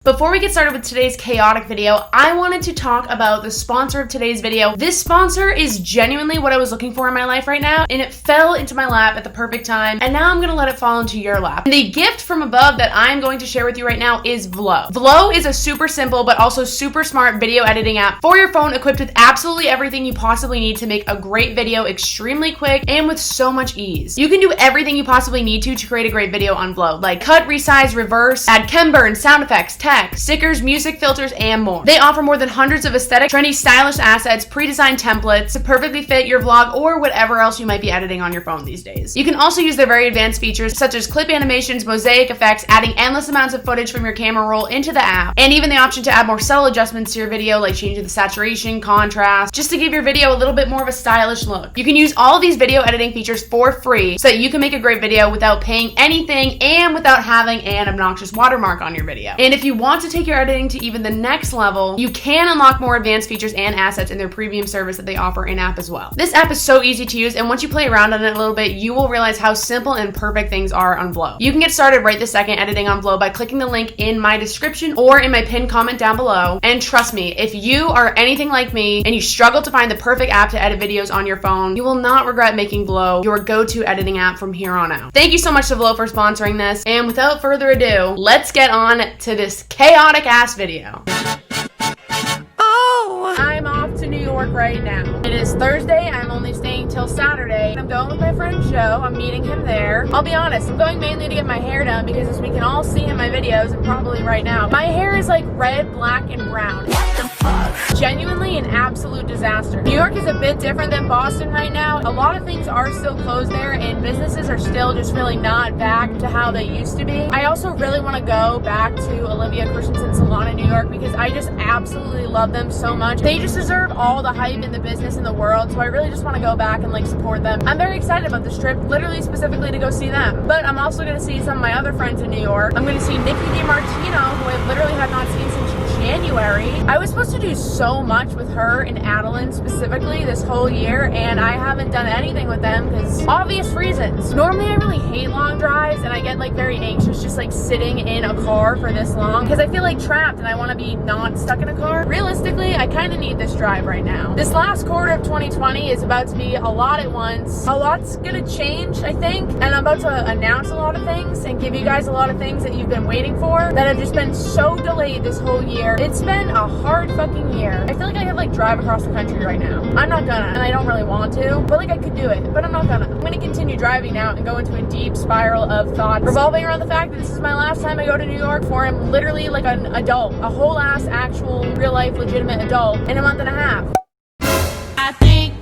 Before we get started with today's chaotic video, I wanted to talk about the sponsor of today's video. This sponsor is genuinely what I was looking for in my life right now, and it fell into my lap at the perfect time, and now I'm gonna let it fall into your lap. And the gift from above that I'm going to share with you right now is Vlo. Vlo is a super simple but also super smart video editing app for your phone, equipped with absolutely everything you possibly need to make a great video extremely quick and with so much ease. You can do everything you possibly need to create a great video on Vlo, like cut, resize, reverse, add chem burn, sound effects, text, stickers, music, filters, and more. They offer more than hundreds of aesthetic, trendy, stylish assets, pre-designed templates to perfectly fit your vlog or whatever else you might be editing on your phone these days. You can also use their very advanced features such as clip animations, mosaic effects, adding endless amounts of footage from your camera roll into the app, and even the option to add more subtle adjustments to your video, like changing the saturation, contrast, just to give your video a little bit more of a stylish look. You can use all of these video editing features for free so that you can make a great video without paying anything and without having an obnoxious watermark on your video. And if you want to take your editing to even the next level, you can unlock more advanced features and assets in their premium service that they offer in-app as well. This app is so easy to use, and once you play around on it a little bit, you will realize how simple and perfect things are on Vlo. You can get started right this second editing on Vlo by clicking the link in my description or in my pinned comment down below. And trust me, if you are anything like me and you struggle to find the perfect app to edit videos on your phone, you will not regret making Vlo your go-to editing app from here on out. Thank you so much to Vlo for sponsoring this, and without further ado, let's get on to this chaotic ass video. I'm off to New York right now. It is Thursday. I'm only staying till Saturday. I'm going with my friend Joe. I'm meeting him there. I'll be honest, I'm going mainly to get my hair done because as we can all see in my videos and probably right now, my hair is like red, black, and brown. What the fuck? Genuinely an absolute disaster. New York is a bit different than Boston right now. A lot of things are still closed there and businesses are still just really not back to how they used to be. I also really want to go back to Olivia Christensen's Salon in New York because I just absolutely love them so much. They just deserve all the hype in the business in the world, so I really just want to go back and like support them. I'm very excited about this trip, literally specifically to go see them. But I'm also going to see some of my other friends in New York. I'm going to see Nikki DiMartino, who I literally have not seen since January. I was supposed to do so much with her and Adeline specifically this whole year, and I haven't done anything with them because obvious reasons. Normally I really hate long drives and I get like very anxious just like sitting in a car for this long because I feel like trapped and I want to be not stuck in a car. Realistically, I kind of need this drive right now. This last quarter of 2020 is about to be a lot at once. A lot's gonna change, I think, and I'm about to announce a lot of things and give you guys a lot of things that you've been waiting for that have just been so delayed this whole year. It's been a hard fucking year. I feel like I could like drive across the country right now. I'm not gonna, and I don't really want to, but like I could do it, but I'm not gonna. I'm gonna continue driving now and go into a deep spiral of thoughts revolving around the fact that this is my last time I go to New York before I'm literally like an adult, a whole ass actual real life legitimate adult in a month and a half. I think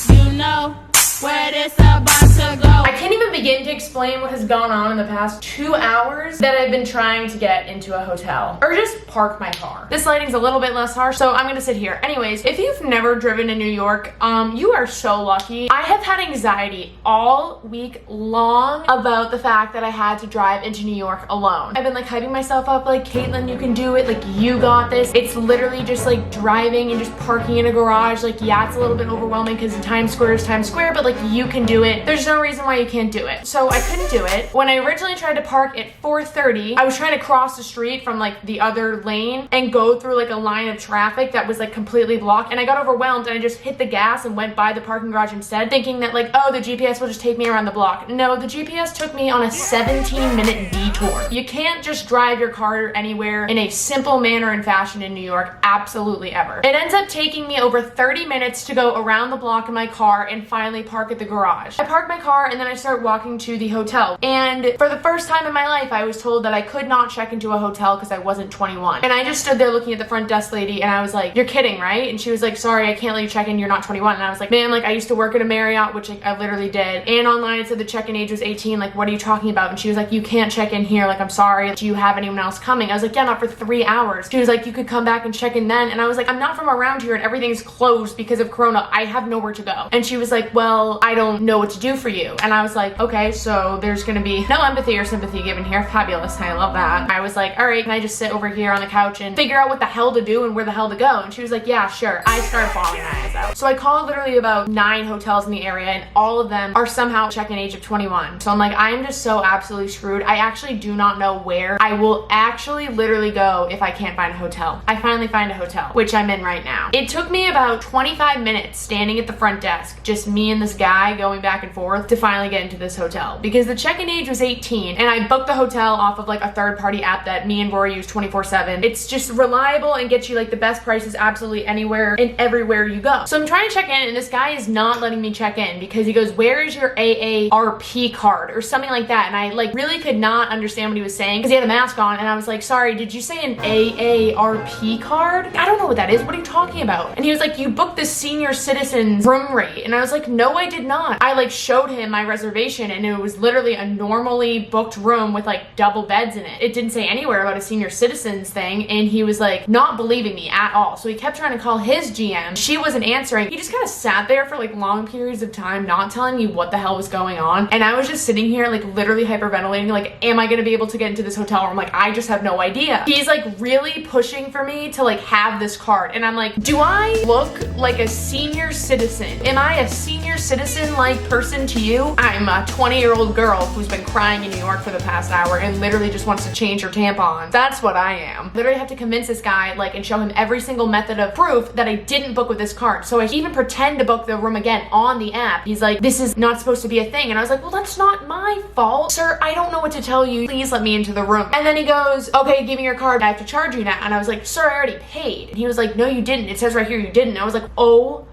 you know where this about to go. I can't even begin to explain what has gone on in the past 2 hours that I've been trying to get into a hotel or just park my car. This lighting's a little bit less harsh, so I'm gonna sit here. Anyways, if you've never driven to New York, you are so lucky. I have had anxiety all week long about the fact that I had to drive into New York alone. I've been like hyping myself up like, Caitlyn, you can do it, like you got this. It's literally just like driving and just parking in a garage. Like, yeah, it's a little bit overwhelming because Times Square is Times Square, but like you can do it. There's no reason why you can't do it. So I couldn't do it. When I originally tried to park at 4:30, I was trying to cross the street from like the other lane and go through like a line of traffic that was like completely blocked, and I got overwhelmed and I just hit the gas and went by the parking garage instead, thinking that like, oh, the GPS will just take me around the block. No, the GPS took me on a 17-minute detour. You can't just drive your car anywhere in a simple manner and fashion in New York, absolutely ever. It ends up taking me over 30 minutes to go around the block in my car and finally park at the garage. I park my car and then I start walking to the hotel. And for the first time in my life, I was told that I could not check into a hotel because I wasn't 21. And I just stood there looking at the front desk lady and I was like, you're kidding, right? And she was like, sorry, I can't let you check in, you're not 21. And I was like, man, like I used to work at a Marriott, which I literally did. And online it said the check-in age was 18. Like, what are you talking about? And she was like, you can't check in here. Like, I'm sorry. Do you have anyone else coming? I was like, yeah, not for 3 hours. She was like, you could come back and check in then. And I was like, I'm not from around here and everything's closed because of Corona. I have nowhere to go. And she was like, well, I don't know what to do for you? And I was like, okay, so there's gonna be no empathy or sympathy given here. Fabulous, I love that. I was like, all right, can I just sit over here on the couch and figure out what the hell to do and where the hell to go? And she was like, yeah, sure. I started bawling my eyes out. So I called literally about 9 hotels in the area, and all of them are somehow check-in age of 21. So I'm like, I am just so absolutely screwed. I actually do not know where I will actually literally go if I can't find a hotel. I finally find a hotel, which I'm in right now. It took me about 25 minutes standing at the front desk, just me and this guy going back and forth to finally get into this hotel, because the check-in age was 18, and I booked the hotel off of like a third-party app that me and Rory use 24/7. It's just reliable and gets you like the best prices absolutely anywhere and everywhere you go. So I'm trying to check in, and this guy is not letting me check in because he goes, where is your AARP card or something like that? And I like really could not understand what he was saying because he had a mask on, and I was like, sorry, did you say an AARP card? I don't know what that is. What are you talking about? And he was like, you booked the senior citizens room rate. And I was like, no, I did not. I like showed him my reservation, and it was literally a normally booked room with like double beds in it. It didn't say anywhere about a senior citizens thing, and he was like not believing me at all. So he kept trying to call his GM. She wasn't answering. He just kind of sat there for like long periods of time not telling me what the hell was going on, and I was just sitting here like literally hyperventilating, like, am I gonna be able to get into this hotel room? Like, I just have no idea. He's like really pushing for me to like have this card, and I'm like, do I look like a senior citizen? Am I a senior citizen like person to you? I'm a 20-year-old girl who's been crying in New York for the past hour and literally just wants to change her tampons. That's what I am. Literally have to convince this guy like and show him every single method of proof that I didn't book with this card. So I even pretend to book the room again on the app. He's like, this is not supposed to be a thing. And I was like, well, that's not my fault. Sir, I don't know what to tell you. Please let me into the room. And then he goes, okay, give me your card. I have to charge you now. And I was like, sir, I already paid. And he was like, no, you didn't. It says right here you didn't. I was like, oh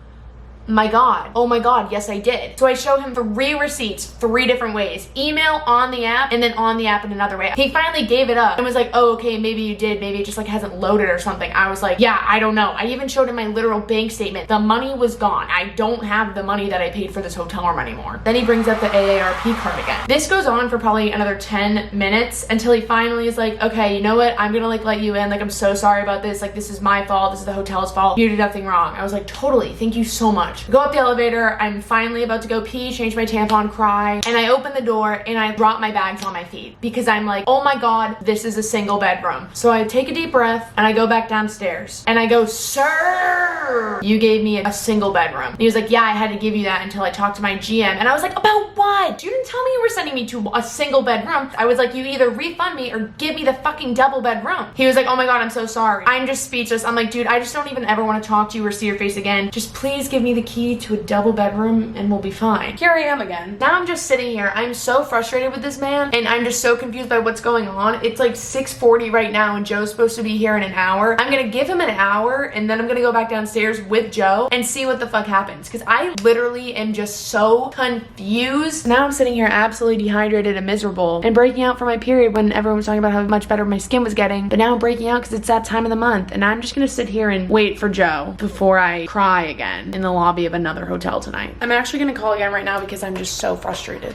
my God, yes I did. So I show him 3 receipts, 3 different ways. Email, on the app, and then on the app in another way. He finally gave it up and was like, oh, okay, maybe you did. Maybe it just like hasn't loaded or something. I was like, yeah, I don't know. I even showed him my literal bank statement. The money was gone. I don't have the money that I paid for this hotel room anymore. Then he brings up the AARP card again. This goes on for probably another 10 minutes until he finally is like, okay, you know what? I'm gonna like let you in. Like, I'm so sorry about this. Like, this is my fault. This is the hotel's fault. You did nothing wrong. I was like, totally. Thank you so much. Go up the elevator. I'm finally about to go pee, change my tampon, cry, and I open the door and I drop my bags on my feet because I'm like, oh my God, this is a single bedroom. So I take a deep breath and I go back downstairs and I go, sir, you gave me a single bedroom. And he was like, yeah, I had to give you that until I talked to my GM. And I was like, about what? You didn't tell me you were sending me to a single bedroom. I was like, you either refund me or give me the fucking double bedroom. He was like, oh my God, I'm so sorry. I'm just speechless. I'm like, dude, I just don't even ever want to talk to you or see your face again. Just please give me the key to a double bedroom and we'll be fine. Here I am again. Now I'm just sitting here. I'm so frustrated with this man and I'm just so confused by what's going on. It's like 6:40 right now and Joe's supposed to be here in an hour. I'm gonna give him an hour and then I'm gonna go back downstairs with Joe and see what the fuck happens because I literally am just so confused. Now I'm sitting here absolutely dehydrated and miserable and breaking out for my period when everyone was talking about how much better my skin was getting, but now I'm breaking out because it's that time of the month and I'm just gonna sit here and wait for Joe before I cry again in the lobby of another hotel tonight. I'm actually gonna call again right now because I'm just so frustrated.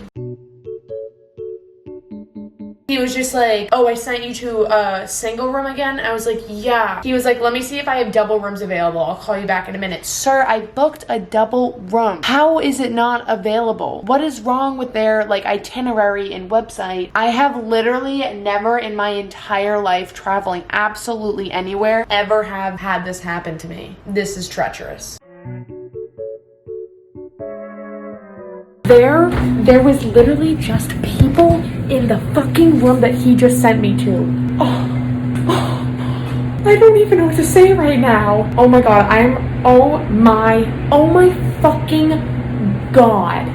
He was just like, oh, I sent you to a single room again? I was like, yeah. He was like, let me see if I have double rooms available. I'll call you back in a minute. Sir, I booked a double room. How is it not available? What is wrong with their like itinerary and website? I have literally never in my entire life traveling absolutely anywhere ever have had this happen to me. This is treacherous. There was literally just people in the fucking room that he just sent me to. I don't even know what to say right now. Oh my God, oh my fucking God.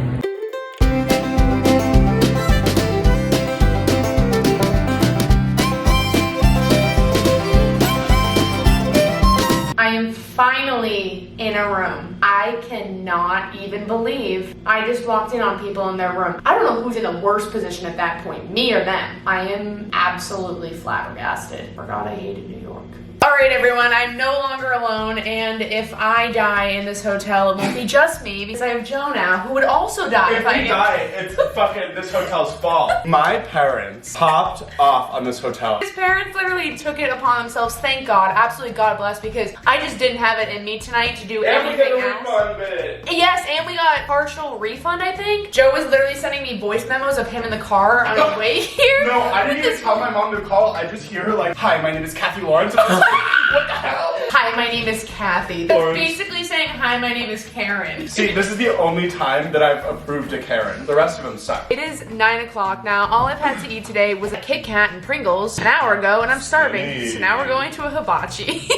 I am finally in a room. I cannot even believe I just walked in on people in their room. I don't know who's in the worst position at that point, me or them. I am absolutely flabbergasted. Forgot I hated New York. All right, everyone, I'm no longer alone, and if I die in this hotel, it won't be just me, because I have Joe now, who would also die if I die. It's fucking this hotel's fault. My parents popped off on this hotel. His parents literally took it upon themselves, thank God, absolutely God bless, because I just didn't have it in me tonight to do anything else. refund bit. Yes, and we got partial refund, I think. Joe was literally sending me voice memos of him in the car on the way here. No, I didn't even tell my mom to call. I just hear her like, hi, my name is Kathy Lawrence. And I was like, what the hell? Hi, my name is Kathy. That's basically saying, hi, my name is Karen. See, this is the only time that I've approved a Karen. The rest of them suck. It is 9 o'clock now. All I've had to eat today was a Kit Kat and Pringles an hour ago, and I'm starving. Hey. So now we're going to a hibachi.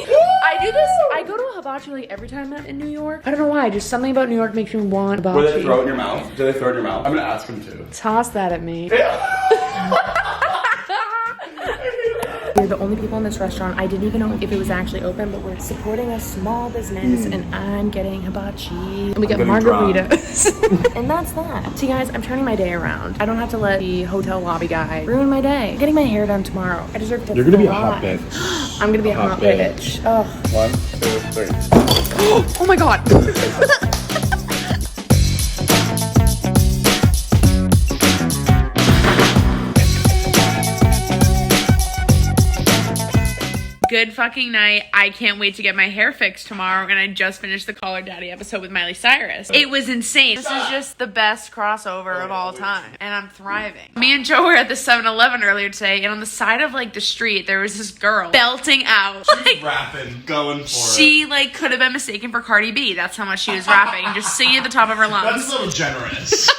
I do this. I go to a hibachi like every time I'm in New York. I don't know why. Just something about New York makes me want hibachi. Will they throw it in your mouth? Do they throw it in your mouth? I'm gonna ask them to. Toss that at me. We're the only people in this restaurant. I didn't even know if it was actually open, but we're supporting a small business, and I'm getting hibachi. And we get margaritas. And that's that. See, guys, I'm turning my day around. I don't have to let the hotel lobby guy ruin my day. I'm getting my hair done tomorrow. I deserve to. You're gonna be a hot bitch. I'm gonna be a hot bitch. Oh. 1, 2, 3. Oh my god. Good fucking night. I can't wait to get my hair fixed tomorrow, and I just finished the Call Her Daddy episode with Miley Cyrus. It was insane. This is just the best crossover of all time, and I'm thriving. Me and Joe were at the 7-Eleven earlier today, and on the side of like the street, there was this girl belting out. Like, Rapping, going for it. she like could have been mistaken for Cardi B. That's how much she was rapping, just singing at the top of her lungs. That's a little generous.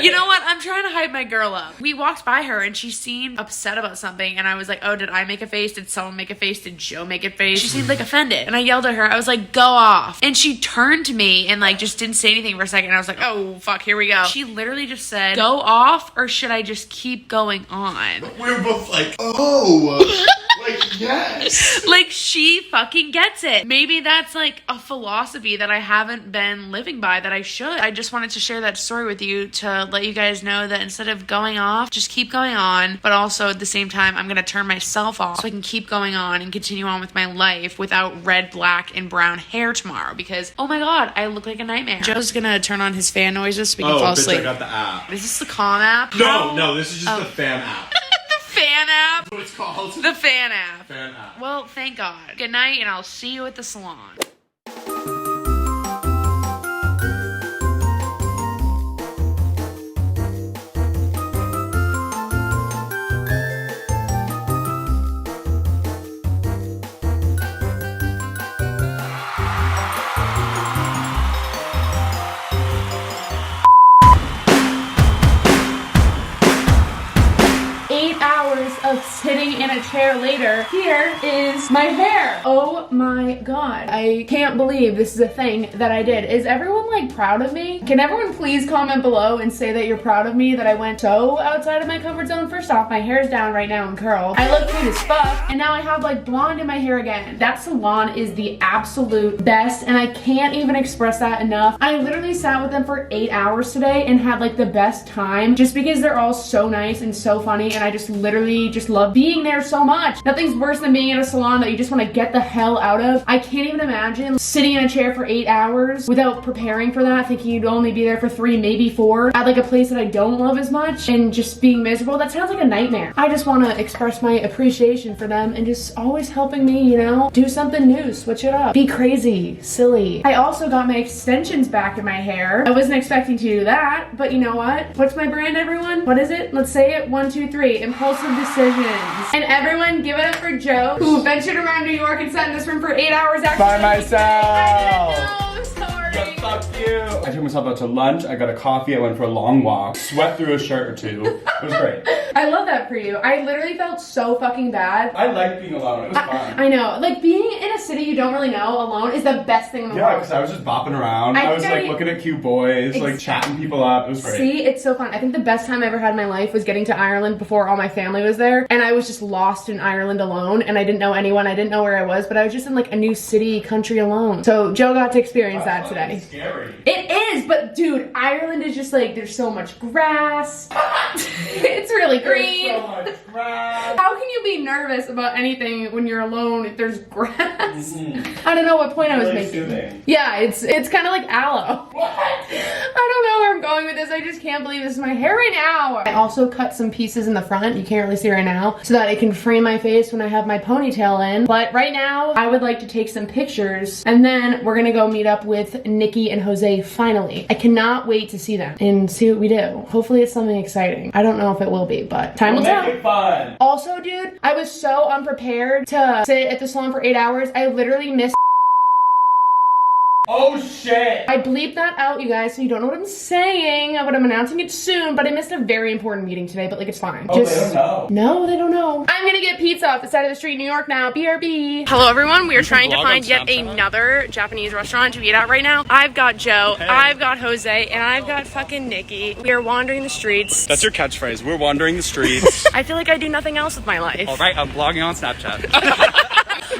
You know what? I'm trying to hype my girl up. We walked by her and she seemed upset about something, and I was like, oh, did I make a face? Did someone make a face? Did Joe make a face? She seemed like offended, and I yelled at her. I was like, go off. And she turned to me and like just didn't say anything for a second. And I was like, oh fuck, here we go. She literally just said, go off, or should I just keep going on? We were both like, oh. Like, yes. Like, she fucking gets it. Maybe that's like a philosophy that I haven't been living by that I should. I just wanted to share that story with you to let you guys know that instead of going off, just keep going on. But also at the same time, I'm gonna turn myself off so I can keep going on and continue on with my life without red, black, and brown hair tomorrow, because oh my god, I look like a nightmare. Joe's gonna turn on his fan noises so we can fall asleep. I got the app. Is this the Calm app? No, this is just the fan app. Fan app? That's what it's called. The fan app. Fan app. Well, thank God. Good night, and I'll see you at the salon. Of sitting in a chair later, here is my hair. Oh my god. I can't believe this is a thing that I did. Is everyone like proud of me? Can everyone please comment below and say that you're proud of me that I went so outside of my comfort zone? First off, my hair's down right now and curled. I look cute as fuck, and now I have like blonde in my hair again. That salon is the absolute best, and I can't even express that enough. I literally sat with them for 8 hours today and had like the best time just because they're all so nice and so funny, and I just literally just love being there so much. Nothing's worse than being in a salon that you just want to get the hell out of. I can't even imagine sitting in a chair for 8 hours without preparing for that, thinking you'd only be there for 3, maybe 4, at like a place that I don't love as much, and just being miserable. That sounds like a nightmare. I just want to express my appreciation for them and just always helping me, you know, do something new, switch it up, be crazy, silly. I also got my extensions back in my hair. I wasn't expecting to do that, but you know what? What's my brand, everyone? What is it? Let's say it. 1, 2, 3. Impulsive decisions. And everyone, give it up for Joe, who ventured around New York and sat in this room for 8 hours after by myself. I didn't know. I'm sorry. Yeah, fuck you. I took myself out to lunch. I got a coffee. I went for a long walk. Sweat through a shirt or two. It was great. I love that for you. I literally felt so fucking bad. I like being alone. It was fun. I know. Like, being in a city you don't really know alone is the best thing in the world. Yeah, because I was just bopping around. I was like looking at cute boys, like chatting people up. It was great. See, it's so fun. I think the best time I ever had in my life was getting to Ireland before all my family was there. And I was just lost in Ireland alone, and I didn't know anyone. I didn't know where I was, but I was just in like a new city, country alone. So Joe got to experience that today. Scary. It is, but dude, Ireland is just like, there's so much grass. It's really green. There's so much grass. How can you be nervous about anything when you're alone if there's grass? I don't know what point I was Really making. soothing. Yeah, it's kind of like aloe. What? I don't know where I'm going with this. I just can't believe this is my hair right now. I also cut some pieces in the front, you can't really see right now, so that it can frame my face when I have my ponytail in. But right now, I would like to take some pictures, and then we're gonna go meet up with Nikki and Jose finally. I cannot wait to see them and see what we do. Hopefully it's something exciting. I don't know if it will be, but time will tell. Make it fun. Also, dude, I was so unprepared to sit at the salon for 8 hours. I literally missed. Oh shit! I bleeped that out, you guys, so you don't know what I'm saying, but I'm announcing it soon. But I missed a very important meeting today, but like it's fine. Oh, they don't know. No, they don't know. I'm gonna get pizza off the side of the street in New York now. BRB. Hello, everyone. We are trying to find yet another Japanese restaurant to eat at right now. I've got Joe, I've got Jose, and I've got fucking Nikki. We are wandering the streets. That's your catchphrase. We're wandering the streets. I feel like I do nothing else with my life. All right, I'm vlogging on Snapchat.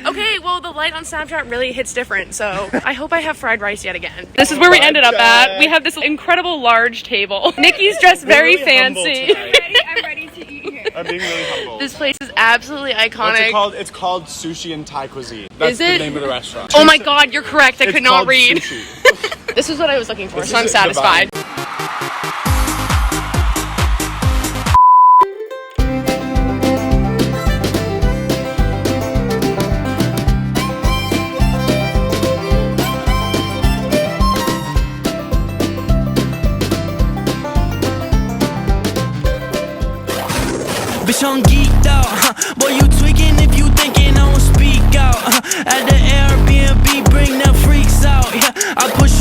Okay, well, the light on Snapchat really hits different, so I hope I have fried rice yet again. This is where we ended up at. We have this incredible large table. Nikki's dressed very fancy. I'm ready to eat here. I'm being really humble. This place is absolutely iconic. What's it called? It's called Sushi and Thai Cuisine. That's Is it? the name of the restaurant. Oh my god, you're correct. I could not called read. Sushi. This is what I was looking for, This so I'm is satisfied. divine. Bitch, I'm geeked out, boy, you tweaking if you thinking I won't speak out, at the Airbnb, bring the freaks out, yeah, I push